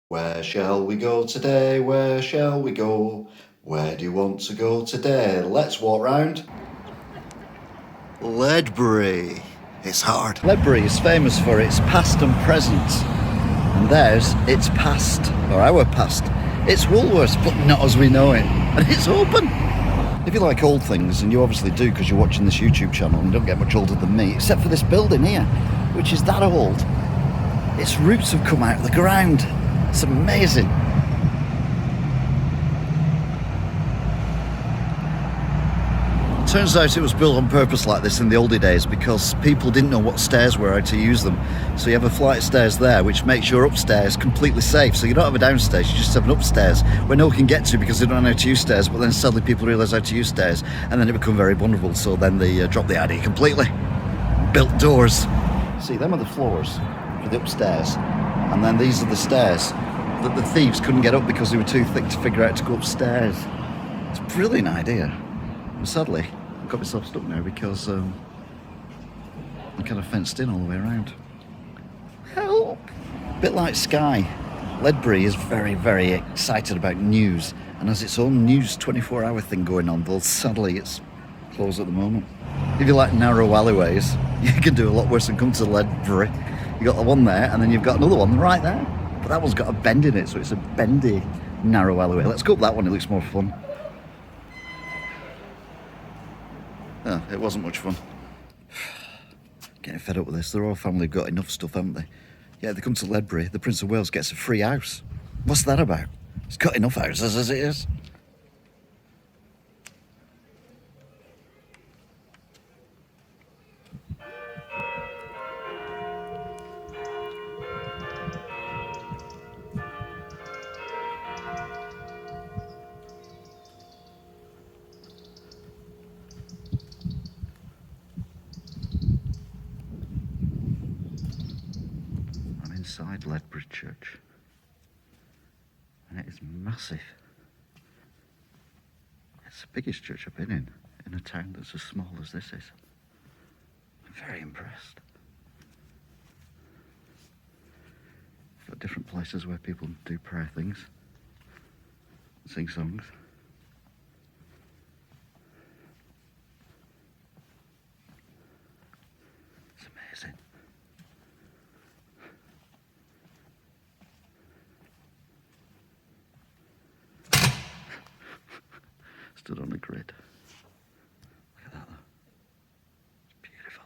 Where shall we go today? Where shall we go? Where do you want to go today? Let's walk round Ledbury. It's hard. Ledbury is famous for its past and present. And there's its past, or our past. It's Woolworths, but not as we know it. And it's open. If you like old things, and you obviously do because you're watching this YouTube channel and don't get much older than me, except for this building here, which is that old. Its roots have come out of the ground. It's amazing. Turns out it was built on purpose like this in the oldie days because people didn't know what stairs were, how to use them. So you have a flight of stairs there, which makes your upstairs completely safe. So you don't have a downstairs, you just have an upstairs where no one can get to because they don't know how to use stairs. But then suddenly people realise how to use stairs, and then it become very vulnerable. So then they drop the idea completely. Built doors. See, them are the floors for the upstairs, and then these are the stairs that the thieves couldn't get up because they were too thick to figure out to go upstairs. It's a brilliant idea. But sadly, I've got myself stuck now because I'm kind of fenced in all the way around. Help! A bit like Sky, Ledbury is very, very excited about news and has its own news 24-hour thing going on, though sadly it's closed at the moment. If you like narrow alleyways, you can do a lot worse than come to Ledbury. You've got the one there, and then you've got another one right there. But that one's got a bend in it, so it's a bendy, narrow alleyway. Let's go up that one, it looks more fun. Oh, it wasn't much fun. Getting fed up with this. The royal family have got enough stuff, haven't they? Yeah, they come to Ledbury, the Prince of Wales gets a free house. What's that about? He's got enough houses as it is. Inside Ledbridge Church, and it is massive. It's the biggest church I've been in a town that's as small as this is. I'm very impressed. You've got different places where people do prayer things, sing songs. It's amazing. Stood on a grid. Look at that though. It's beautiful.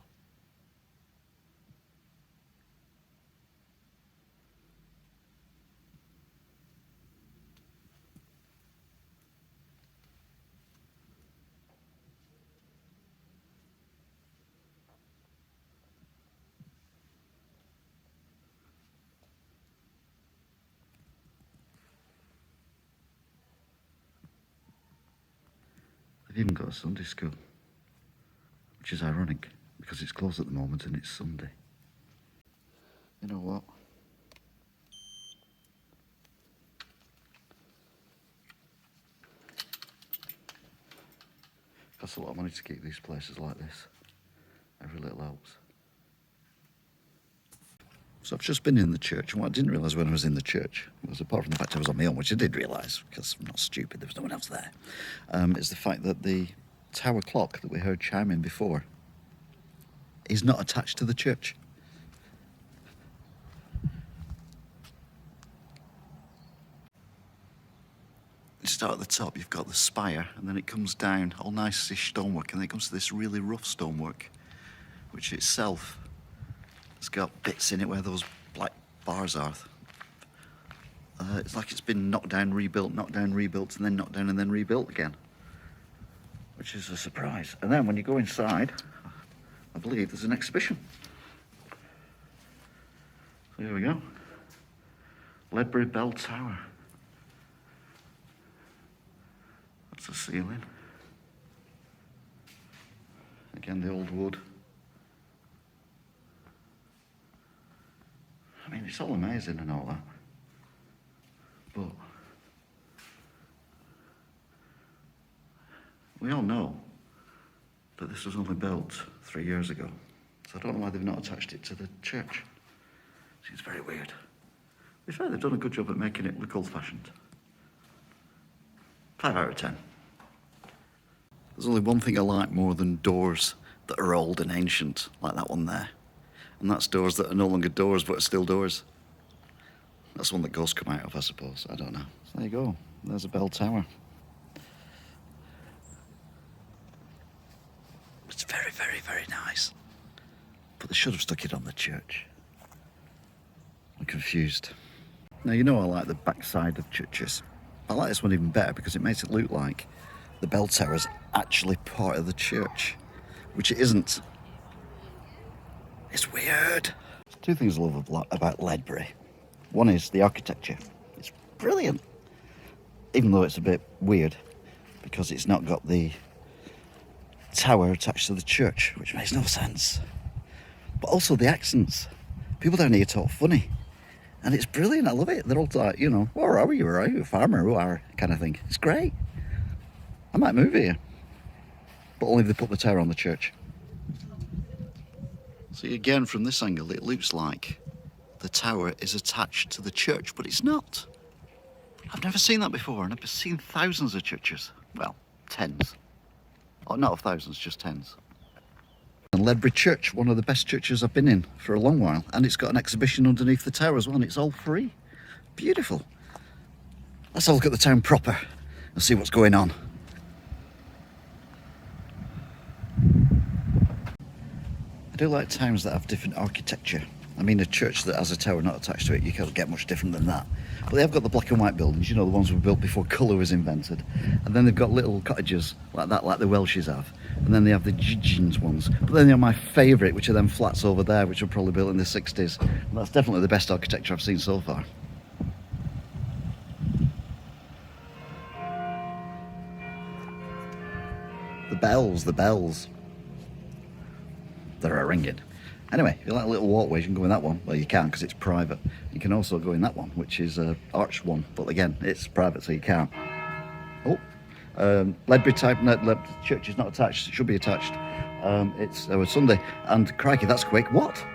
They've even got a Sunday school, which is ironic because it's closed at the moment and it's Sunday. You know what? It costs a lot of money to keep these places like this. Every little helps. So I've just been in the church, and what I didn't realise when I was in the church was, apart from the fact I was on my own, which I did realise because I'm not stupid, there was no one else there, is the fact that the tower clock that we heard chiming before is not attached to the church. You start at the top, you've got the spire, and then it comes down, all nice-ish stonework, and then it comes to this really rough stonework, which itself has got bits in it where those black bars are. It's like it's been knocked down, rebuilt, and then knocked down and then rebuilt again, which is a surprise. And then when you go inside, I believe there's an exhibition. So here we go. Ledbury Bell Tower. That's the ceiling. Again, the old wood. I mean, it's all amazing and all that, but we all know that this was only built 3 years ago, so I don't know why they've not attached it to the church. Seems very weird. be fair, they've done a good job at making it look old-fashioned. 5 out of 10. There's only one thing I like more than doors that are old and ancient, like that one there. And that's doors that are no longer doors, but are still doors. That's one that ghosts come out of, I suppose. I don't know. So there you go. There's a bell tower. It's very, very, very nice. But they should have stuck it on the church. I'm confused. Now, you know I like the backside of churches. I like this one even better because it makes it look like the bell tower is actually part of the church, which it isn't. It's weird. There's two things I love about Ledbury. One is the architecture. It's brilliant. Even though it's a bit weird because it's not got the tower attached to the church, which makes no sense. But also the accents. People down here talk funny. And it's brilliant. I love it. They're all like, you know, where are you? Are you a farmer? Who are? Kind of thing. It's great. I might move here. But only if they put the tower on the church. See, again, from this angle, it looks like the tower is attached to the church, but it's not. I've never seen that before, and I've seen thousands of churches. Well, tens. Oh, not of thousands, just tens. And Ledbridge Church, one of the best churches I've been in for a long while, and it's got an exhibition underneath the tower as well, and it's all free. Beautiful. Let's have a look at the town proper and see what's going on. I do like towns that have different architecture. I mean, a church that has a tower not attached to it, you can't get much different than that. But they have got the black and white buildings, you know, the ones were built before colour was invented. And then they've got little cottages like that, like the Welshes have. And then they have the Gidgins ones. But then they have my favourite, which are them flats over there, which were probably built in the 60s. And that's definitely the best architecture I've seen so far. The bells. They're ringing. Anyway, if you like little walkways, you can go in that one. Well, you can because it's private. You can also go in that one, which is an arched one. But again, it's private, so you can't. Oh, Ledbridge type. No, church is not attached. It should be attached. It's Sunday. And crikey, that's quick. What?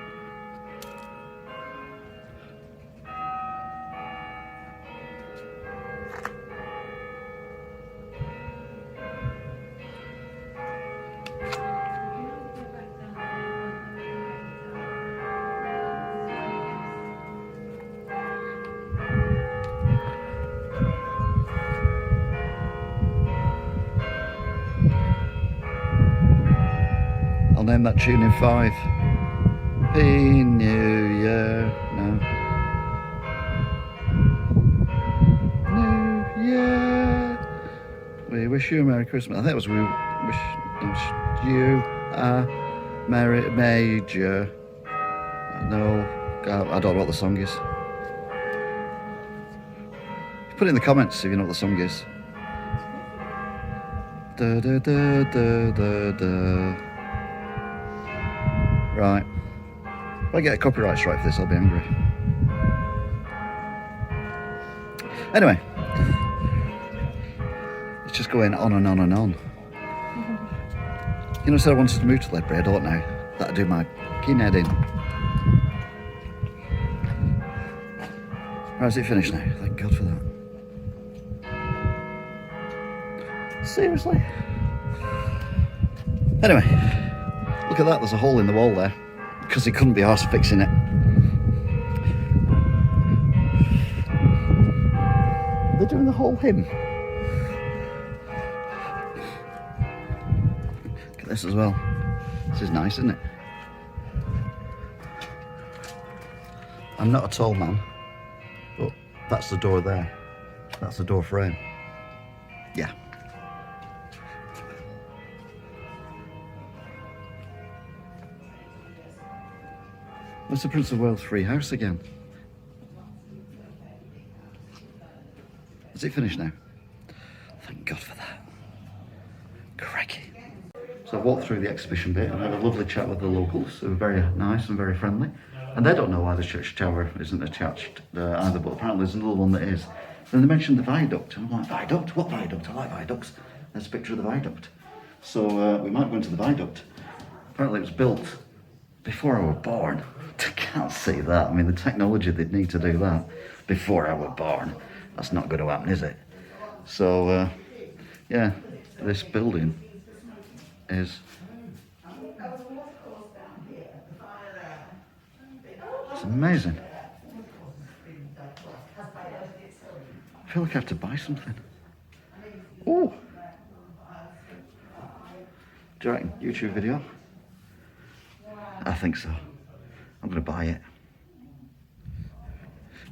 I'll name that tune in 5. Happy New Year. No. New Year. We wish you a Merry Christmas. I think it was we wish you a Merry Major. No, I don't know what the song is. Put it in the comments if you know what the song is. Da da da da da da. Right. If I get a copyright strike for this, I'll be angry. Anyway. It's just going on and on and on. You know, said I wanted to move to Ledbury, I don't know. That'd do my keen head in. Right, is it finished now? Thank God for that. Seriously? Anyway. Look at that, there's a hole in the wall there because he couldn't be arsed fixing it. They're doing the whole hymn. Look at this as well. This is nice, isn't it? I'm not a tall man, but that's the door there. That's the door frame. Yeah. What's the Prince of Wales free house again? Is it finished now? Thank God for that. Crikey. So I walked through the exhibition bit and had a lovely chat with the locals who were very nice and very friendly. And they don't know why the church tower isn't attached either, but apparently there's another one that is. Then they mentioned the viaduct. And I'm like, viaduct? What viaduct? I like viaducts. There's a picture of the viaduct. So we might go into the viaduct. Apparently it was built before I was born. I can't see that. I mean, the technology they'd need to do that. before I was born. That's not going to happen, is it? So, yeah, this building is... It's amazing. I feel like I have to buy something. Oh! Do you reckon? YouTube video? I think so. I'm going to buy it.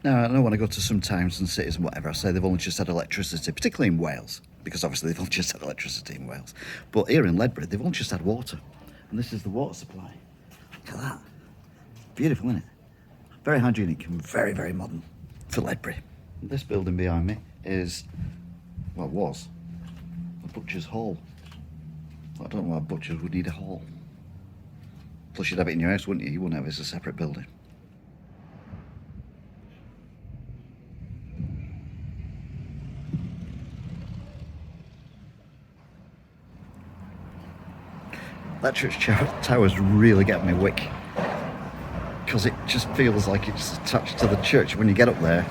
Now, I know when I go to some towns and cities and whatever, I say they've only just had electricity, particularly in Wales, because obviously they've only just had electricity in Wales. But here in Ledbury, they've only just had water. And this is the water supply. Look at that. Beautiful, isn't it? Very hygienic and very, very modern for Ledbury. This building behind me is, well, was a butcher's hall. I don't know why butchers would need a hall. Plus you'd have it in your house, wouldn't you? You wouldn't have it as a separate building. Ledbridge Tower's really getting me wick, because it just feels like it's attached to the church. When you get up there,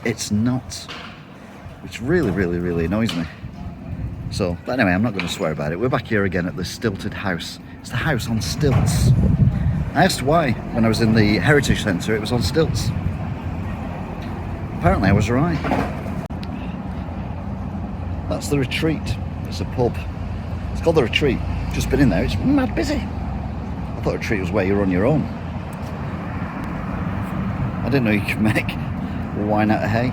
it's not, which really, really, really annoys me. So, but anyway, I'm not going to swear about it. We're back here again at this stilted house. It's the house on stilts. I asked why when I was in the Heritage Centre it was on stilts. Apparently I was right. That's the Retreat. It's a pub. It's called the Retreat. Just been in there, it's mad busy. I thought a Retreat was where you're on your own. I didn't know you could make wine out of hay.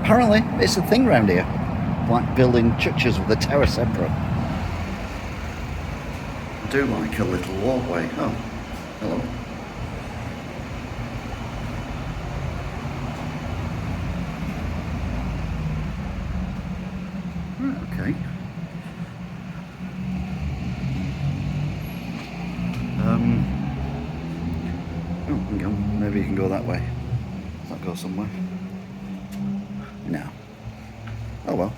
Apparently it's a thing round here. Like building churches with the tower separate. I do like a little walkway. Oh, hello. Right, okay. Oh, maybe you can go that way. Does that go somewhere? No. Oh well.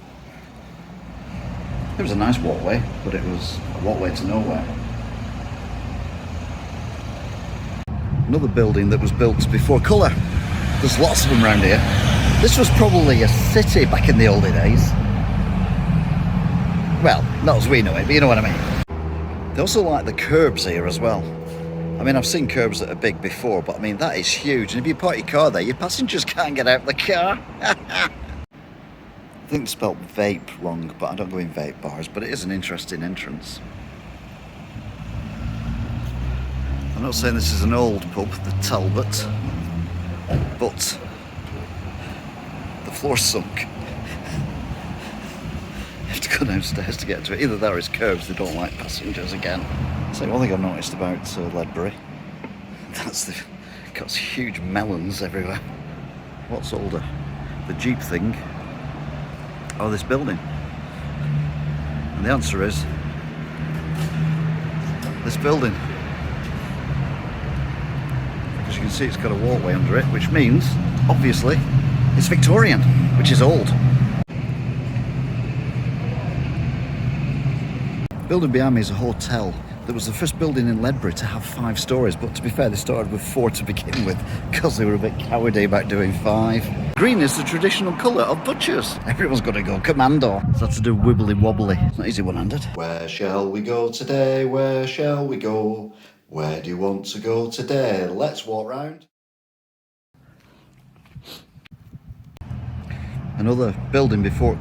It was a nice walkway, but it was a walkway to nowhere. Another building that was built before colour. There's lots of them around here. This was probably a city back in the olden days. Well, not as we know it, but you know what I mean. They also like the curbs here as well. I mean, I've seen curbs that are big before, but I mean, that is huge. And if you park your car there, your passengers can't get out of the car. I think they spelt vape wrong, but I don't go in vape bars, but it is an interesting entrance. I'm not saying this is an old pub, the Talbot, but the floor's sunk. You have to go downstairs to get to it. Either that or it's curbs, they don't like passengers again. So one thing I've noticed about Ledbury, that's the got huge melons everywhere. What's older? The Jeep thing or this building? And the answer is this building. As you can see, it's got a walkway under it, which means, obviously, it's Victorian, which is old. The building behind me is a hotel. That was the first building in Ledbury to have 5 stories, but to be fair, they started with 4 to begin with, because they were a bit cowardly about doing 5. Green is the traditional colour of butchers. Everyone's got to go commando. So that's to do wibbly wobbly. It's not easy one-handed. Where shall we go today? Where shall we go? Where do you want to go today? Let's walk round. Another building before